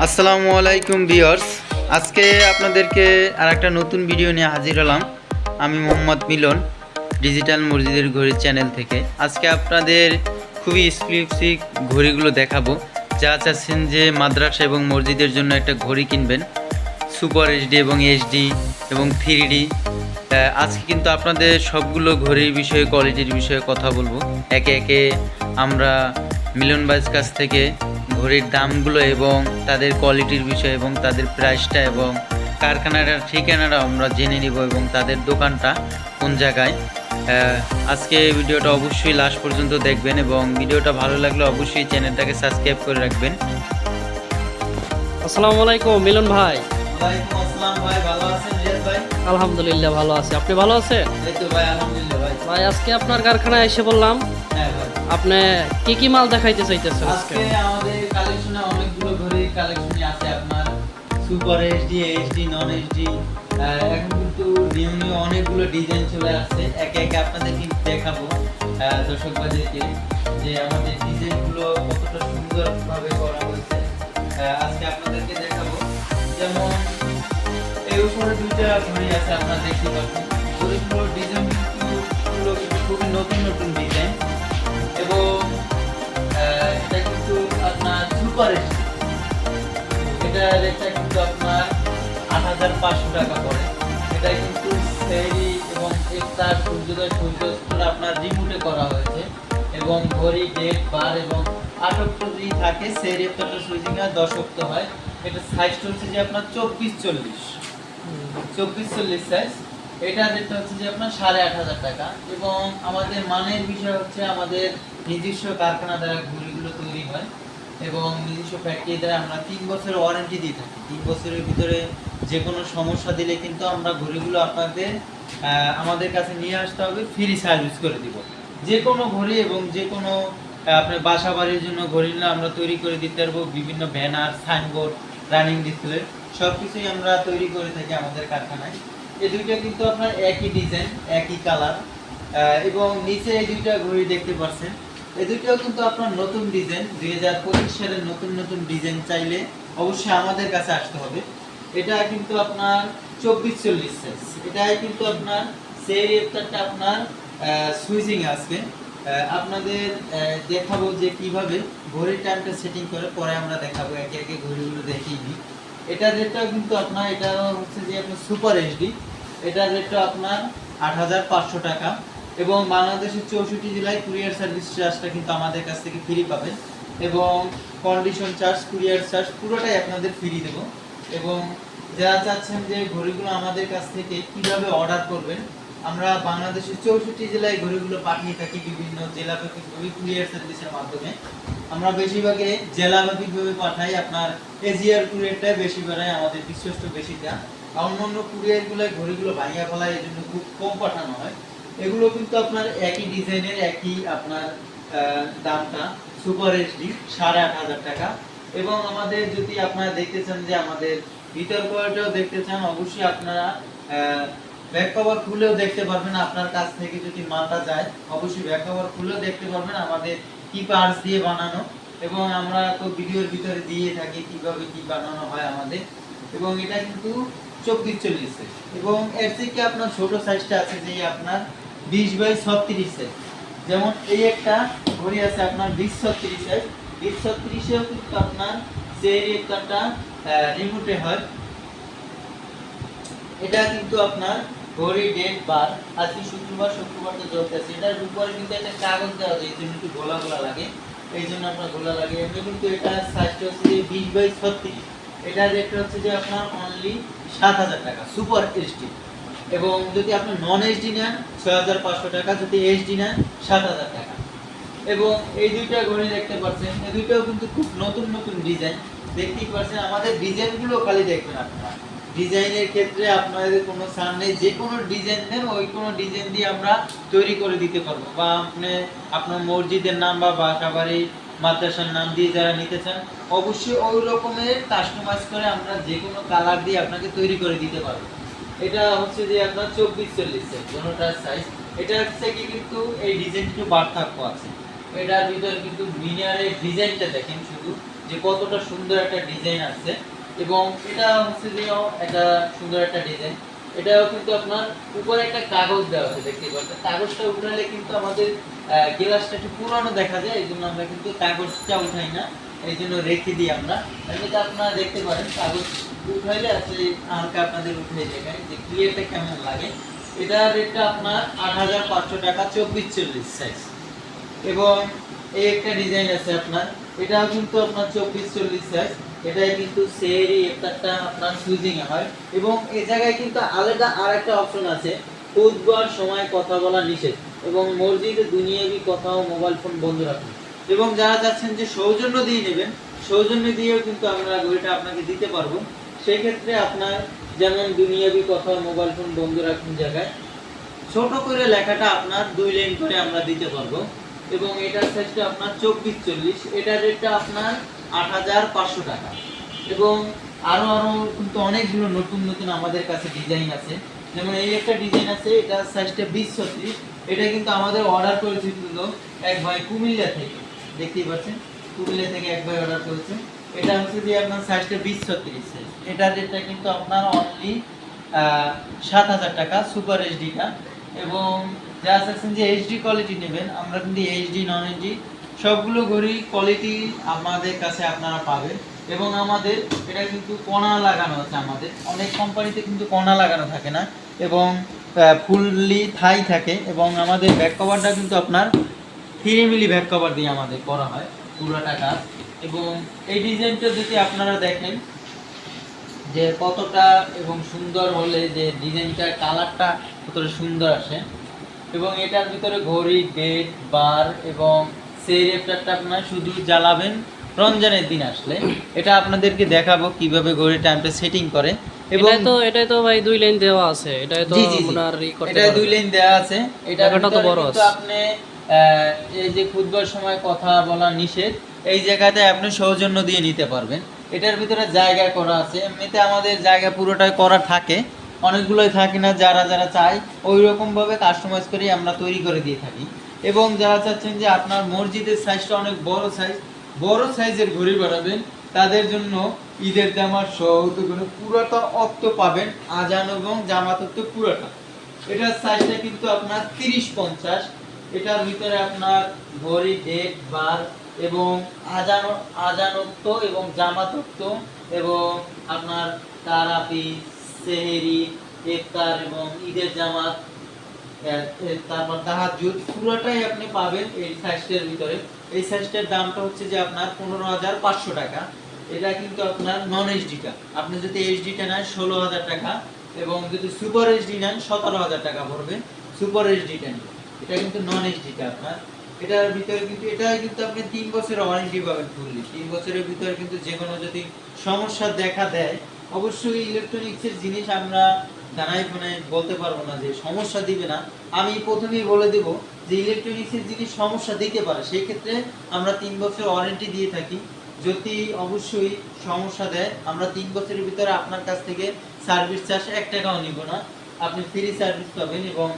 আসসালামু আলাইকুম ভিউয়ার্স। আজকে আপনাদেরকে আরেকটা নতুন ভিডিও নিয়ে হাজির হলাম। আমি মোহাম্মদ মিলন, ডিজিটাল মসজিদের ঘড়ি চ্যানেল থেকে। আজকে আপনাদের খুবই এক্সক্লুসিভ ঘড়িগুলো দেখাবো। যা চাচ্ছেন যে মাদ্রাসা এবং মসজিদের জন্য একটা ঘড়ি কিনবেন, সুপার এইচডি এবং এইচডি এবং 3D। আজকে কিন্তু আপনাদের সবগুলো ঘড়ির বিষয়ে, কোয়ালিটির বিষয়ে কথা বলবো। একে একে আমরা মিলন ভাইয়ের কাছ থেকে ঘড়ির দামগুলো এবং তাদের কোয়ালিটির বিষয় এবং তাদের প্রাইসটা এবং কারখানাটার ঠিকানাটা আমরা জেনে নিব এবং তাদের দোকানটা কোন জায়গায়। আজকে ভিডিওটা অবশ্যই লাস্ট পর্যন্ত দেখবেন এবং ভিডিওটা ভালো লাগলে অবশ্যই চ্যানেলটাকে সাবস্ক্রাইব করে রাখবেন। আসসালামু আলাইকুম মিলন ভাই। ওয়ালাইকুম আসসালাম ভাই, ভালো আছেন রিয়াদ ভাই? আলহামদুলিল্লাহ ভালো আছি, আপনি ভালো আছেন? এই তো ভাই, আলহামদুলিল্লাহ ভাই। ভাই আজকে আপনার কারখানায় এসে বললাম, হ্যাঁ ভাই, আপনি কি কি মাল দেখাইতে চাইতেছেন আজকে? আজকে আমাদের কালেকশনে অনেকগুলো ঘড়ির কালেকশনই আছে আপনার, সুপার এইচডি, এইচডি, নন এইচডি। এখন কিন্তু নিউ অনেকগুলো ডিজাইন চলে আসছে। একে একে আপনাদের কিন্তু দেখাবো দর্শক ভাইদেরকে যে আমাদের ডিজাইনগুলো কতটা সুন্দরভাবে করা হয়েছে। আজকে আপনাদেরকে দেখাবো। যেমন এই উপরে দুইটা ঘড়ি আছে, আপনারা দেখতে পাচ্ছেন। ঘড়িগুলোর ডিজাইন কিন্তু খুবই নতুন নতুন ডিজাইন এবং এটা কিন্তু আপনার সুপার এইচডি। এটা রেটটা কিন্তু আপনার ৮৫০০ টাকা পড়ে। এটা কিন্তু সেরি এবং ইফতার, সূর্যোদয়, সূর্যাস্ত আপনার রিমোটে করা হয়েছে এবং ঘড়ি, ডেট, বার এবং ৮ অক্টোবরই থাকে। সেরি ইফতারটা সুইচিং আর ১০ অক্টো হয়। এটা সাইজ হচ্ছে যে আপনার ২৪-৪০ সাইজ। এটা রেটটা হচ্ছে যে আপনার ৮৫০০ টাকা এবং আমাদের মানের বিষয় হচ্ছে আমাদের নিজস্ব কারখানা দ্বারা ঘড়িগুলো তৈরি হয় এবং নিজস্ব ফ্যাক্টরি দ্বারা আমরা ৩ বছরের ওয়ারেন্টি দিয়ে থাকি। ৩ বছরের ভিতরে যে কোনো সমস্যা দিলে কিন্তু আমরা ঘড়িগুলো আপনাদের আমাদের কাছে নিয়ে আসতে হবে, ফ্রি সার্ভিস করে দিব। যে কোনো ঘড়ি এবং যে কোনো আপনার বাসা বাড়ির জন্য ঘড়ি নিলে আমরা তৈরি করে দিতে পারবো। বিভিন্ন ব্যানার, সাইনবোর্ড, রানিং ডিসপ্লে সব কিছুই আমরা তৈরি করে থাকি আমাদের কারখানায়। এই দুইটা কিন্তু আপনার একই ডিজাইন, একই কালার এবং নিচে এই দুইটা ঘড়ি দেখতে পাচ্ছেন। এই দুইটাও কিন্তু আপনার নতুন ডিজাইন, ২০২৫ সালের নতুন নতুন ডিজাইন। চাইলে অবশ্যই আমাদের কাছে আসতে হবে। এটা কিন্তু আপনার ২৪-৪০ সাইজ। এটাই কিন্তু আপনার সেরি ইফতারটা আপনার সুইচিং আছে। আপনাদের দেখাবো যে কিভাবে ঘড়ির টাইমটা সেটিং করে, পরে আমরা দেখাবো একে একে ঘড়িগুলো দেখিয়ে দিই। এটার রেটটাও কিন্তু আপনার, এটা হচ্ছে যে আপনার সুপার এইচডি। এটার রেটটা আপনার ৮৫০০ টাকা এবং বাংলাদেশের ৬৪ জেলায় কুরিয়ার সার্ভিস চার্জটা কিন্তু আমাদের কাছ থেকে ফ্রি পাবেন এবং কন্ডিশন চার্জ, কুরিয়ার চার্জ পুরোটাই আপনাদের ফ্রি দেব। এবং যারা চাচ্ছেন যে ঘড়িগুলো আমাদের কাছ থেকে কিভাবে অর্ডার করবেন, আমরা বাংলাদেশের ৬৪ জেলায় ঘড়িগুলো পাঠিয়ে থাকি বিভিন্ন জেলাভিত্তিকভাবে কুরিয়ার সার্ভিসের মাধ্যমে। আমরা বেশিরভাগে জেলাভিত্তিকভাবে পাঠাই। আপনার এজিআর কুরিয়ারটাই বেশি বাড়ায়, আমাদের বিশ্বস্ত বেশিটা। অন্যান্য কুরিয়ারগুলো ঘড়িগুলো ভাঙিয়া ফেলায়, এই জন্য খুব কম পাঠানো হয়। এগুলো কিন্তু আপনার একই ডিজাইনের, একই আপনার দামটা সুপার এইচডি ৮৫০০ টাকা। এবং আমাদের যদি আপনারা দেখতে চান যে আমাদের ভিতর কোয়ালিটিও দেখতে চান, অবশ্যই আপনারা ব্যাক কভার খুলেও দেখতে পারবেন। আপনার কাছ থেকে যদি মালটা যায় অবশ্যই ব্যাক কভার খুলেও দেখতে পারবেন আমাদের কি পার্টস দিয়ে বানানো, এবং আমরা তো ভিডিওর ভিতরে দিয়ে থাকি কিভাবে কি বানানো হয় আমাদের। এবং এটা কিন্তু ২৪-৪০ এবং এর থেকে আপনার ছোট সাইজটা আছে যে আপনার ২০/৩৬ সাইজ। যেমন এই একটা ঘড়ি আছে আপনার ২০/৩৬ সাইজ। ২০/৩৬এও কিন্তু আপনার সেই একটা রিমোটে হয়। এটা কিন্তু আপনার ঘড়ি, ডেট, বার। আজকে শুক্রবারটা চলতেছে। এটার উপরে কিন্তু একটা কাগজ দেওয়া আছে, এই জন্য একটু গোলা গোলা লাগে, এই জন্য আপনার গোলা লাগে। এমনি কিন্তু এটা সাইজটা হচ্ছে যে ২০/৩৬। এটার রেট হচ্ছে যে আপনার অনলি ৭০০০ টাকা সুপার এইচডি। এবং যদি আপনি নন এইচডি নেন ৬৫০০ টাকা, যদি এইচডি নেন ৭০০০ টাকা। এবং এই দুইটা ঘড়ি দেখতে পাচ্ছেন, এই দুইটাও কিন্তু খুব নতুন নতুন ডিজাইন দেখতেই পাচ্ছেন। আমাদের ডিজাইনগুলো খালি দেখবেন আপনারা। ডিজাইনের ক্ষেত্রে আপনাদের কোনো ছাড় নেই, যে কোনো ডিজাইন দেন ওই কোনো ডিজাইন দিয়ে আমরা তৈরি করে দিতে পারবো। বা আপনি আপনার মসজিদের নাম বা বাসাবাড়ি, মাদ্রাসার নাম দিয়ে যারা নিতে চান অবশ্যই ওই রকমের কাস্টমাইজ করে আমরা যে কোনো কালার দিয়ে আপনাকে তৈরি করে দিতে পারবো। এটা হচ্ছে যে আপনার ২৪-৪০ সাইজ দুটোটার সাইজ। এটা হচ্ছে কি কিন্তু এই ডিজাইন একটু পার্থক্য আছে। এটার ভিতরে কিন্তু মিনারের ডিজাইনটা দেখেন শুধু, যে কতটা সুন্দর একটা ডিজাইন আছে। এবং এটা হচ্ছে যে একটা সুন্দর একটা ডিজাইন। এটাও কিন্তু আপনার উপরে একটা কাগজ দেওয়া আছে, দেখতে পাচ্ছেন। কাগজটা উঠালে কিন্তু আমাদের গ্লাসটা একটু পুরানো দেখা যায়, এই জন্য আমরা কিন্তু কাগজটা উঠাই না, এই জন্য রেখে দিই আমরা। এমনিতে আপনারা দেখতে পারেন কাগজ উঠাইলে আসলে হালকা আপনাদের উঠে দেখায় যে ক্লিয়ারটা কেমন লাগে। এটার রেটটা আপনার ৮৫০০ টাকা, ২৪-৪০ সাইজ। এবং এই একটা ডিজাইন আছে আপনার, এটাও কিন্তু আপনার ২৪-৪০ সাইজ। এটাই কিন্তু সেরি একটা আপনার সুইজিং হয়। এবং এই জায়গায় কিন্তু আলাদা আরেকটা অপশন আছে, খুতবার সময় কথা বলা নিষেধ এবং মসজিদে দুনিয়াবি কথা ও মোবাইল ফোন বন্ধ রাখুন। এবং যারা চাচ্ছেন যে সৌজন্য দিয়ে নেবেন, সৌজন্য দিয়েও কিন্তু আমরা ঘড়িটা আপনাকে দিতে পারবো। সেই ক্ষেত্রে আপনার যেমন দুনিয়াবি কথা ও মোবাইল ফোন বন্ধ রাখুন জায়গায় ছোট করে লেখাটা আপনার 2 লাইন করে আমরা দিতে পারবো। এবং এটার সাইজটা আপনার 24-40, এটার রেটটা আপনার ৮৫০০ টাকা। এবং আরো কিন্তু অনেকগুলো নতুন নতুন আমাদের কাছে ডিজাইন আছে। যেমন এই একটা ডিজাইন আছে, এটার সাইজটা 20-36। এটা কিন্তু আমাদের অর্ডার করেছিল এক ভাই কুমিল্লা থেকে, দেখতেই পাচ্ছেন কুমিল্লা থেকে এক ভাই অর্ডার করেছে। এটা হচ্ছে যে আপনার সাইজটা 20-36 সাইজ। এটার রেটটা কিন্তু আপনার অনলি ৭০০০ টাকা, সুপার এইচডিটা। এবং যা চাচ্ছেন যে এইচডি কোয়ালিটি নেবেন, আমরা কিন্তু এইচডি নন এইচডি সবগুলো ঘড়ি কোয়ালিটি আমাদের কাছে আপনারা পাবেন। এবং আমাদের এটা কিন্তু কণা লাগানো আছে, আমাদের অনেক কোম্পানিতে কিন্তু কণা লাগানো থাকে না এবং ফুললি থাই থাকে। এবং আমাদের ব্যাক কভারটা কিন্তু আপনার 3 মিলি ব্যাক কভার দিয়ে আমাদের করা হয় পুরোটা কাজ। এবং এই ডিজাইনটা যদি আপনারা দেখেন যে কতটা এবং সুন্দর হলে যে ডিজাইনটার কালারটা কতটা সুন্দর আসে। এবং এটার ভিতরে ঘড়ি, ডেট, বার এবং সেই রেফটারটা আপনারা শুধু জ্বালাবেন রমজানের দিন আসলে। এটা আপনাদেরকে দেখাবো কিভাবে ঘড়ি টাইমটা সেটিং করে। এবং এটাই তো ভাই 2 লাইন দেওয়া আছে, এটাই তো জি জি আপনার ই করতে এটা 2 লাইন দেওয়া আছে। এটা জায়গাটা তো বড় আছে। আপনি এই যে খুতবার সময় কথা বলা নিষেধ, এই জায়গাতে আপনি সৌজন্য দিয়ে নিতে পারবেন। এটার ভিতরে জায়গা করা আছে, এমনিতে আমাদের জায়গা পুরোটাই করা থাকে, অনেকগুলোই থাকে না। যারা যারা চায় ওই রকম ভাবে কাস্টমাইজ করে আমরা তৈরি করে দিয়ে থাকি। এবং যারা চাচ্ছেন যে আপনার মসজিদের সাইজটা অনেক বড় সাইজের ঘড়ি বানাবেন, তাদের জন্য ঈদের জামার সহগুলো পুরোটা অক্ত পাবেন, আজান এবং জামাত অক্ত পুরোটা। এটার সাইজটা কিন্তু আপনার 30-50। এটার ভিতরে আপনার ঘড়ি, ডেট, বার এবং আজানোক্ত এবং জামাতোক্ত এবং আপনার তারাপি, সেহেরি, ইফতার এবং ঈদের জামাত, তারপর তাহাজ্জুদ পুরোটাই আপনি পাবেন এই সাইজটার ভিতরে। এই সাইজটার দামটা হচ্ছে যে আপনার 15,500 টাকা। এটা কিন্তু আপনার নন এইচডিটা, আপনি যদি এইচডিটা নেন 16,000 টাকা এবং যদি সুপার এইচডি নেন 17,000 টাকা পড়বে। সুপার এইচডিটা নেন, এটা কিন্তু নন এইচডিটা আপনার। এটার ভিতরে কিন্তু এটাই কিন্তু আপনি 3 বছরের ওয়ারেন্টি পাবেন ফুললি। 3 বছরের ভিতরে কিন্তু যে কোনো যদি সমস্যা দেখা দেয়, অবশ্যই ইলেকট্রনিক্সের জিনিস আমরা জানাই ফোনে বলতে পারবো না যে সমস্যা দিবে না। আমি প্রথমেই বলে দেব যে ইলেকট্রনিক্সের জিনিস সমস্যা দিতে পারে, সেই ক্ষেত্রে আমরা 3 বছর ওয়ারেন্টি দিয়ে থাকি। যদি অবশ্যই সমস্যা দেয়, আমরা 3 বছরের ভিতরে আপনার কাছ থেকে সার্ভিস চার্জ 1 টাকাও নিব না, আপনি ফ্রি সার্ভিস পাবেন। এবং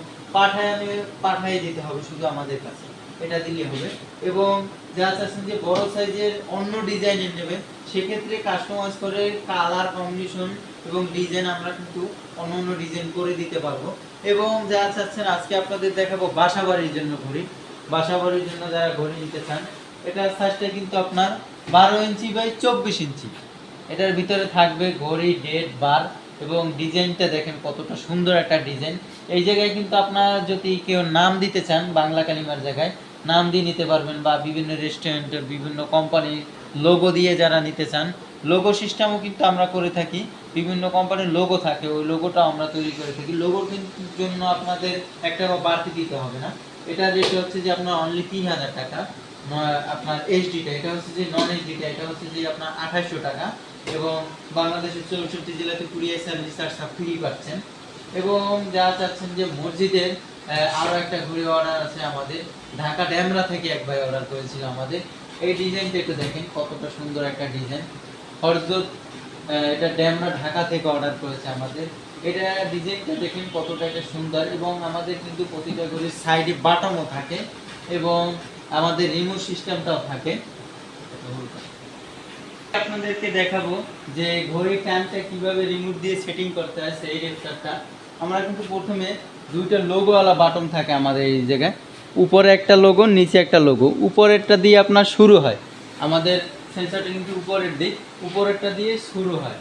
পাঠায় দিতে হবে শুধু আমাদের কাছে, এটা দিলে হবে। এবং যা চাচ্ছেন যে বড় সাইজের অন্য ডিজাইনের নেবেন, সেক্ষেত্রে কাস্টমাইজ করে কালার কম্বিনেশন এবং ডিজাইন আমরা কিন্তু অন্য ডিজাইন করে দিতে পারবো। এবং যা চাচ্ছেন আজকে আপনাদের দেখাবো বাসাবাড়ির জন্য ঘড়ি। বাসাবাড়ির জন্য যারা ঘড়ি নিতে চান, এটার সাইজটা কিন্তু আপনার 12 ইঞ্চি বাই 24 ইঞ্চি। এটার ভিতরে থাকবে ঘড়ি, ডেট, বার এবং ডিজাইনটা দেখেন কতটা সুন্দর একটা ডিজাইন। এই জায়গায় কিন্তু আপনারা যদি কেউ নাম দিতে চান, বাংলা কালিমার জায়গায় নাম দিয়ে নিতে পারবেন, বা বিভিন্ন রেস্টুরেন্টের বিভিন্ন কোম্পানির লোগো দিয়ে যারা নিতে চান, লোগো সিস্টেমও কিন্তু আমরা করে থাকি। বিভিন্ন কোম্পানির লোগো থাকে, ওই লোগোটা আমরা তৈরি করে থাকি। লোগোর জন্য আপনাদের 1 টাকা বাড়তি দিতে হবে না। এটা রেট হচ্ছে যে আপনার অনলি 3,000 টাকা। আপনার এইচডিটা, এটা হচ্ছে যে নন এইচডিটা, এটা হচ্ছে যে আপনার 2800 টাকা। এবং বাংলাদেশের 64 জেলাতে কুরিয়ার সার্ভিস আর সব ফ্রি পাচ্ছেন। এবং যা চাচ্ছেন যে মসজিদের আরো একটা ঘড়ি অর্ডার আছে আমাদের, ঢাকা ড্যামরা থেকে এক ভাই অর্ডার করেছিল আমাদের। এই ডিজাইনটা একটু দেখেন কতটা সুন্দর একটা ডিজাইন। হযরত এটা ড্যামরা ঢাকা থেকে অর্ডার করেছে আমাদের। এটা ডিজাইনটা দেখেন কতটা একটা সুন্দর। এবং আমাদের কিন্তু প্রতিটা ঘড়ির সাইডে বাটনও থাকে এবং আমাদের রিমোট সিস্টেমটাও থাকে। আপনাদেরকে দেখাবো যে ঘড়ির টাইমটা কিভাবে রিমোট দিয়ে সেটিং করতে হয় সেই রেপটারটা। আমরা কিন্তু প্রথমে দুইটা লোগোওয়ালা বাটন থাকে আমাদের এই জায়গায়, উপরে একটা লোগো নিচে একটা লোগো। উপরেরটা দিয়ে আপনার শুরু হয়, আমাদের সেন্সরটা কিন্তু উপরের দিক, উপরেরটা দিয়ে শুরু হয়।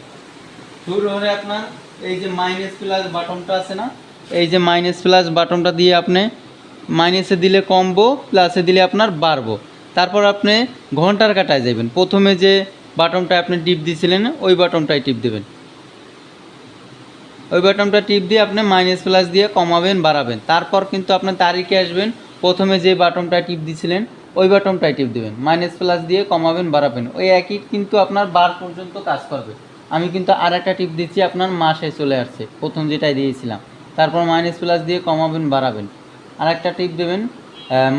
শুরু হলে আপনার এই যে মাইনাস প্লাস বাটনটা আছে না, এই যে মাইনাস প্লাস বাটনটা দিয়ে আপনি মাইনাসে দিলে কমবো, প্লাসে দিলে আপনার বাড়বো। তারপর আপনি ঘন্টার কাটায় যাবেন, প্রথমে যে বাটনটা আপনি টিপ দিয়েছিলেন ওই বাটনটাই টিপ দেবেন। ওই বাটনটা টিপ দিয়ে আপনি মাইনাস প্লাস দিয়ে কমাবেন বাড়াবেন। তারপর কিন্তু আপনার তারিখে আসবেন, প্রথমে যে বাটনটা টিপ দিয়েছিলেন ওই বাটনটাই টিপ দেবেন, মাইনাস প্লাস দিয়ে কমাবেন বাড়াবেন। ওই একই কিন্তু আপনার বার পর্যন্ত কাজ করবে। আমি কিন্তু আর একটা টিপ দিচ্ছি, আপনার মাসে চলে আসছে, প্রথম যেটাই দিয়েছিলাম। তারপর মাইনাস প্লাস দিয়ে কমাবেন বাড়াবেন, আর একটা টিপ দেবেন,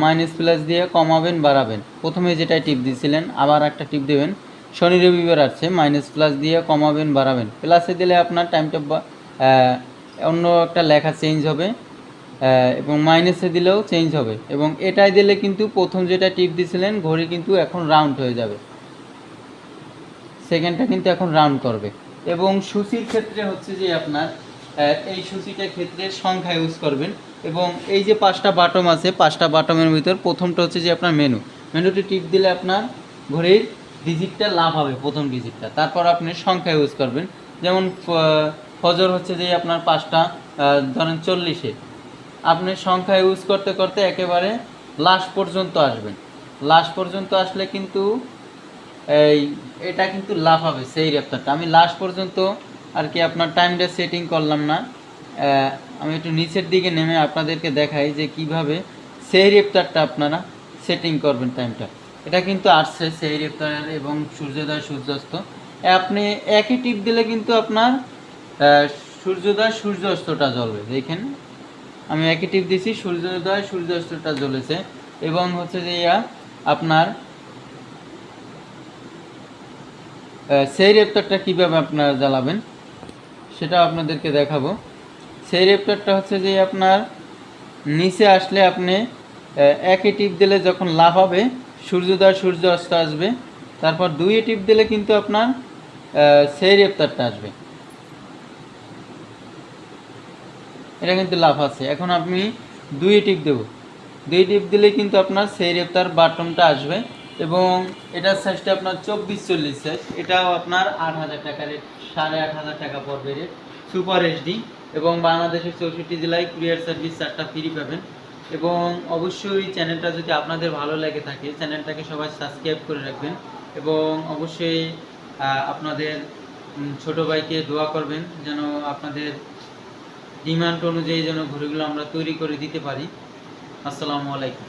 মাইনাস প্লাস দিয়ে কমাবেন বাড়াবেন। প্রথমে যেটাই টিপ দিয়েছিলেন আবার একটা টিপ দেবেন, শনি রবিবার আসছে, মাইনাস প্লাস দিয়ে কমাবেন বাড়াবেন। প্লাসে দিলে আপনার টাইমটা অন্য একটা লেখা চেঞ্জ হবে, এবং মাইনাসে দিলেও চেঞ্জ হবে। এবং এটাই দিলে কিন্তু প্রথম যেটা টিপ দিয়েছিলেন ঘড়ি কিন্তু এখন রাউন্ড হয়ে যাবে, সেকেন্ডটা কিন্তু এখন রাউন্ড করবে। এবং সূচির ক্ষেত্রে হচ্ছে যে আপনার এই সূচিটার ক্ষেত্রে সংখ্যা ইউজ করবেন। এবং এই যে 5টা বাটন আছে, 5টা বাটনের ভিতর প্রথমটা হচ্ছে যে আপনার মেনুটি টিপ দিলে আপনার ঘড়ির ডিজিটটা লাভ হবে, প্রথম ডিজিটটা। তারপর আপনি সংখ্যা ইউজ করবেন, যেমন ফজর হচ্ছে যে আপনার 5টা, ধরেন 40-এ আপনি সংখ্যা ইউজ করতে করতে একেবারে লাস্ট পর্যন্ত আসবেন। লাস্ট পর্যন্ত আসলে কিন্তু এটা কিন্তু লাভ হবে সেই রেপটারটা। আমি লাস্ট পর্যন্ত আর কি আপনার টাইমটা সেটিং করলাম না, আমি একটু নিচের দিকে নেমে আপনাদেরকে দেখাই যে কিভাবে সেই রেপটারটা আপনারা সেটিং করবেন টাইমটা। এটা কিন্তু আসছে সেই রেপটার এবং সূর্যোদয় সূর্যাস্ত। আপনি একই টিপ দিলে কিন্তু আপনার সূর্যোদয় সূর্যাস্তটা জ্বলবে। দেখেন আমি একই টিপ দিছি, সূর্যোদয় সূর্যাস্তটা জ্বলেছে। এবং হচ্ছে যে আপনার সেই রেপটারটা কীভাবে আপনারা জ্বালাবেন সেটা আপনাদেরকে দেখাবো। সেই রেপটারটা হচ্ছে যে আপনার নিচে আসলে আপনি একই টিপ দিলে যখন লাভ হবে সূর্যোদয় সূর্য অস্ত আসবে, তারপর 2-এ টিপ দিলে কিন্তু আপনার সেই রেপটারটা আসবে। এটা কিন্তু লাভ আছে। এখন আপনি 2-এ টিপ দেব, 2 টিপ দিলে কিন্তু আপনার সেই রেপটার বাটনটা আসবে। এবং এটার সাইজটা আপনার 24-40 সাইজ, এটাও আপনার 8,000 টাকা রেট, 8,500 টাকা পড়বে রেট, সুপার এইচডি। এবং বাংলাদেশের 64 জেলায় কুরিয়ার সার্ভিস 4টা ফ্রি পাবেন। এবং অবশ্যই চ্যানেলটা যদি আপনাদের ভালো লেগে থাকে চ্যানেলটাকে সবাই সাবস্ক্রাইব করে রাখবেন। এবং অবশ্যই আপনাদের ছোট ভাইকে দোয়া করবেন যেন আপনাদের ডিমান্ড অনুযায়ী যেন ঘড়িগুলো আমরা তৈরি করে দিতে পারি। আসসালামু আলাইকুম।